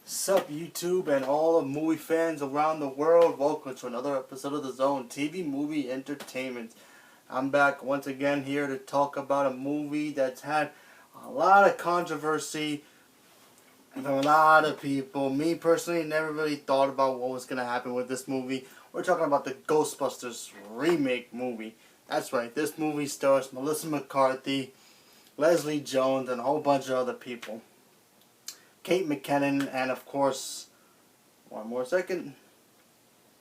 Sup YouTube and all the movie fans around the world, welcome to another episode of The Zone TV Movie Entertainment. I'm back once again here to talk about a movie that's had a lot of controversy from a lot of people. Me personally never really thought about what was going to happen with this movie. We're talking about the Ghostbusters remake movie. That's right, this movie stars Melissa McCarthy, Leslie Jones, and a whole bunch of other people. Kate McKinnon, and of course, one more second,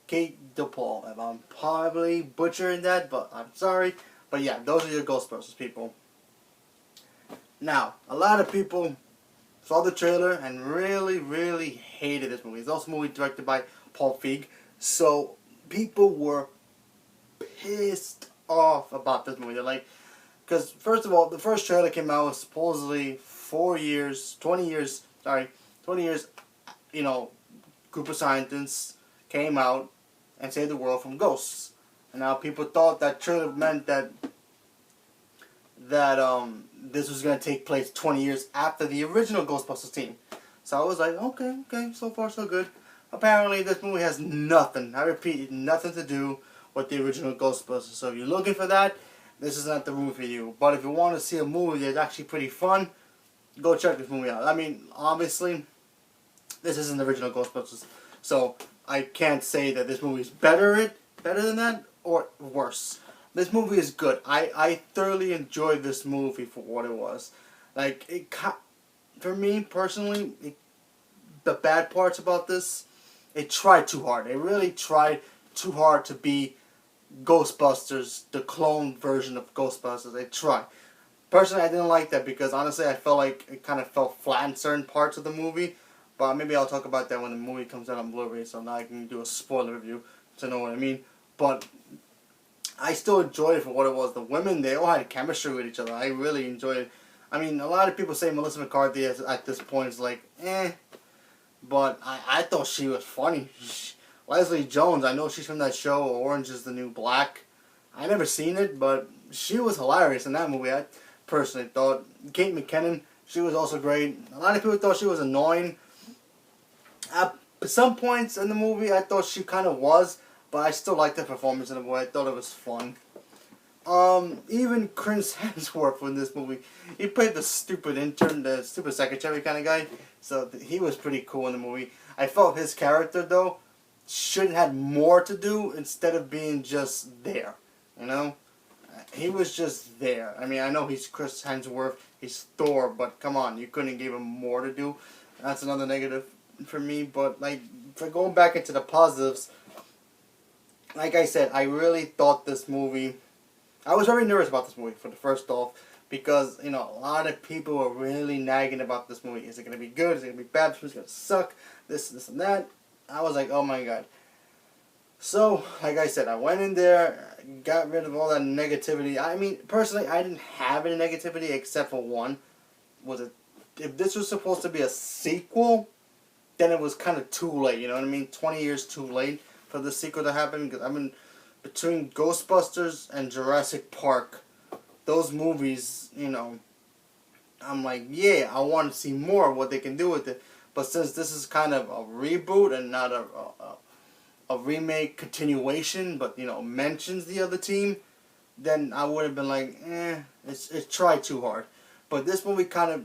Kate DePaul. If I'm probably butchering that, but I'm sorry. But yeah, those are your Ghostbusters people. Now, a lot of people saw the trailer and really hated this movie. It's also a movie directed by Paul Feig. So, people were pissed off about this movie. They're like, because first of all, the first trailer came out was supposedly 20 years, group of scientists came out and saved the world from ghosts. And now people thought that trailer meant that this was going to take place 20 years after the original Ghostbusters team. So I was like, okay, so far so good. Apparently this movie has nothing, I repeat, nothing to do with the original Ghostbusters. So if you're looking for that, this is not the movie for you. But if you want to see a movie that's actually pretty fun, go check this movie out. I mean, obviously, this isn't the original Ghostbusters, so I can't say that this movie is better than that or worse. This movie is good. I thoroughly enjoyed this movie for what it was. Like, for me personally, the bad parts about this, it tried too hard. It really tried too hard to be Ghostbusters, the clone version of Ghostbusters. They tried. Personally, I didn't like that because honestly, I felt like it kind of fell flat in certain parts of the movie. But maybe I'll talk about that when the movie comes out on Blu-ray, so now I can do a spoiler review to know what I mean. But I still enjoyed it for what it was. The women, they all had chemistry with each other. I really enjoyed it. I mean, a lot of people say Melissa McCarthy at this point is like, but I thought she was funny. Leslie Jones, I know she's from that show, Orange is the New Black. I never seen it, but she was hilarious in that movie. I personally thought. Kate McKinnon, she was also great. A lot of people thought she was annoying. At some points in the movie, I thought she kind of was, but I still liked the performance in the movie. I thought it was fun. Even Chris Hemsworth in this movie, he played the stupid intern, the stupid secretary kind of guy, so he was pretty cool in the movie. I felt his character, though, should have had more to do instead of being just there, you know? He was just there. I mean, I know he's Chris Hemsworth, he's Thor, but come on, you couldn't give him more to do. That's another negative for me, but like, for going back into the positives, like I said, I really thought this movie, I was very nervous about this movie for the first off, because, you know, a lot of people were really nagging about this movie. Is it going to be good? Is it going to be bad? Is it going to suck? This and that. I was like, oh my god. So, like I said, I went in there, got rid of all that negativity. I mean, personally, I didn't have any negativity except for one. If this was supposed to be a sequel, then it was kind of too late, you know what I mean? 20 years too late for the sequel to happen. Because, I mean, between Ghostbusters and Jurassic Park, those movies, you know, I'm like, yeah, I want to see more of what they can do with it. But since this is kind of a reboot and not a remake continuation, but, you know, mentions the other team, then I would have been like, it's tried too hard. But this movie kind of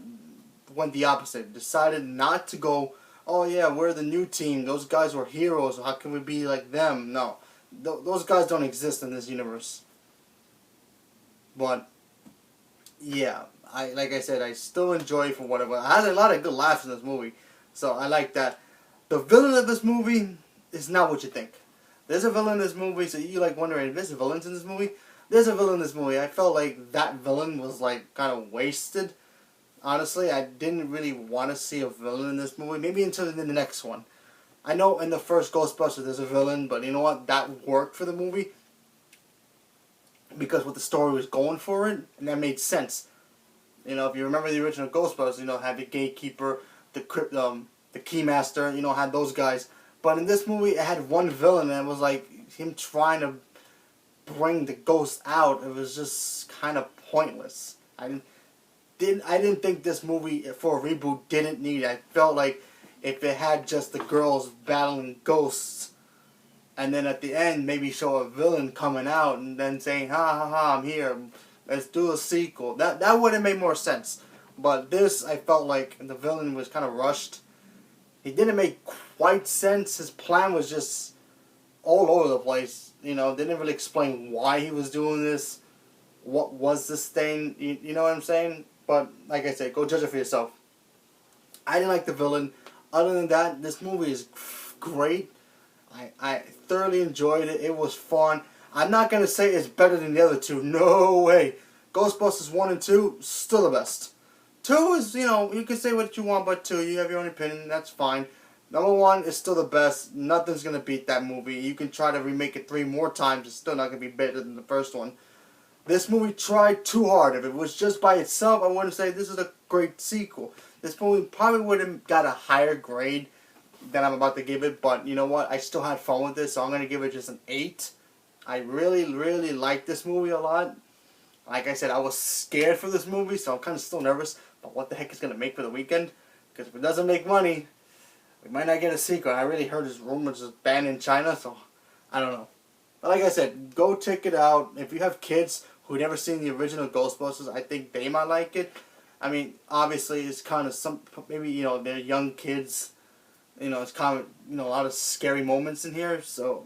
went the opposite. Decided not to go, oh yeah, we're the new team. Those guys were heroes. How can we be like them? No. Those guys don't exist in this universe. But, yeah, like I said, I still enjoy it for what it was. I had a lot of good laughs in this movie. So I like that. The villain of this movie is not what you think. There's a villain in this movie, so you like wondering if there's villains in this movie. There's a villain in this movie. I felt like that villain was like kind of wasted. Honestly, I didn't really want to see a villain in this movie. Maybe until the next one. I know in the first Ghostbusters there's a villain, but you know what? That worked for the movie. Because what the story was going for it, and that made sense. You know, if you remember the original Ghostbusters, you know, had the gatekeeper, the keymaster, you know, had those guys. But in this movie, it had one villain, and it was like him trying to bring the ghost out. It was just kind of pointless. I didn't think this movie for a reboot didn't need it. I felt like if it had just the girls battling ghosts, and then at the end maybe show a villain coming out and then saying, ha ha ha, I'm here, let's do a sequel. That would have made more sense. But this, I felt like the villain was kind of rushed. He didn't make quite sense. His plan was just all over the place. You know, they didn't really explain why he was doing this. What was this thing? You know what I'm saying? But like I said, go judge it for yourself. I didn't like the villain. Other than that, this movie is great. I thoroughly enjoyed it. It was fun. I'm not going to say it's better than the other two. No way. Ghostbusters 1 and 2, still the best. 2 is, you know, you can say what you want about 2. You have your own opinion. That's fine. Number 1 is still the best. Nothing's going to beat that movie. You can try to remake it 3 more times. It's still not going to be better than the first one. This movie tried too hard. If it was just by itself, I wouldn't say this is a great sequel. This movie probably would have got a higher grade than I'm about to give it. But you know what? I still had fun with this, so I'm going to give it just an 8. I really, really like this movie a lot. Like I said, I was scared for this movie, so I'm kind of still nervous about what the heck it's going to make for the weekend. Because if it doesn't make money, we might not get a sequel. I really heard this rumors is banned in China, so I don't know. But like I said, go check it out. If you have kids who never seen the original Ghostbusters, I think they might like it. I mean, obviously, it's kind of some, maybe, you know, they're young kids. You know, it's kind of, you know, a lot of scary moments in here. So,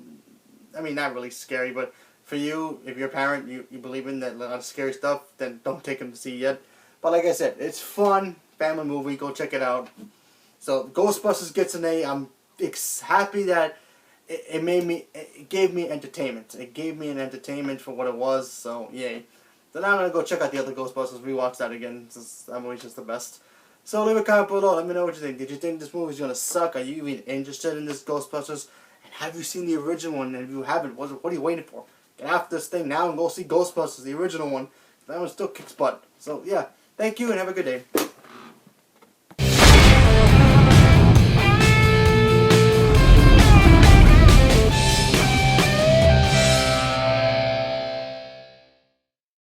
I mean, not really scary, but for you, if you're a parent, you believe in that a lot of scary stuff, then don't take them to see yet. But like I said, it's fun, family movie. Go check it out. So, Ghostbusters gets an A. I'm happy that it gave me entertainment. It gave me an entertainment for what it was, so yay. So now I'm going to go check out the other Ghostbusters, rewatch that again, since that movie's just the best. So leave a comment below, let me know what you think. Did you think this movie's going to suck? Are you even interested in this Ghostbusters? And have you seen the original one? And if you haven't, what are you waiting for? Get after this thing now and go see Ghostbusters, the original one. That one still kicks butt. So yeah, thank you and have a good day.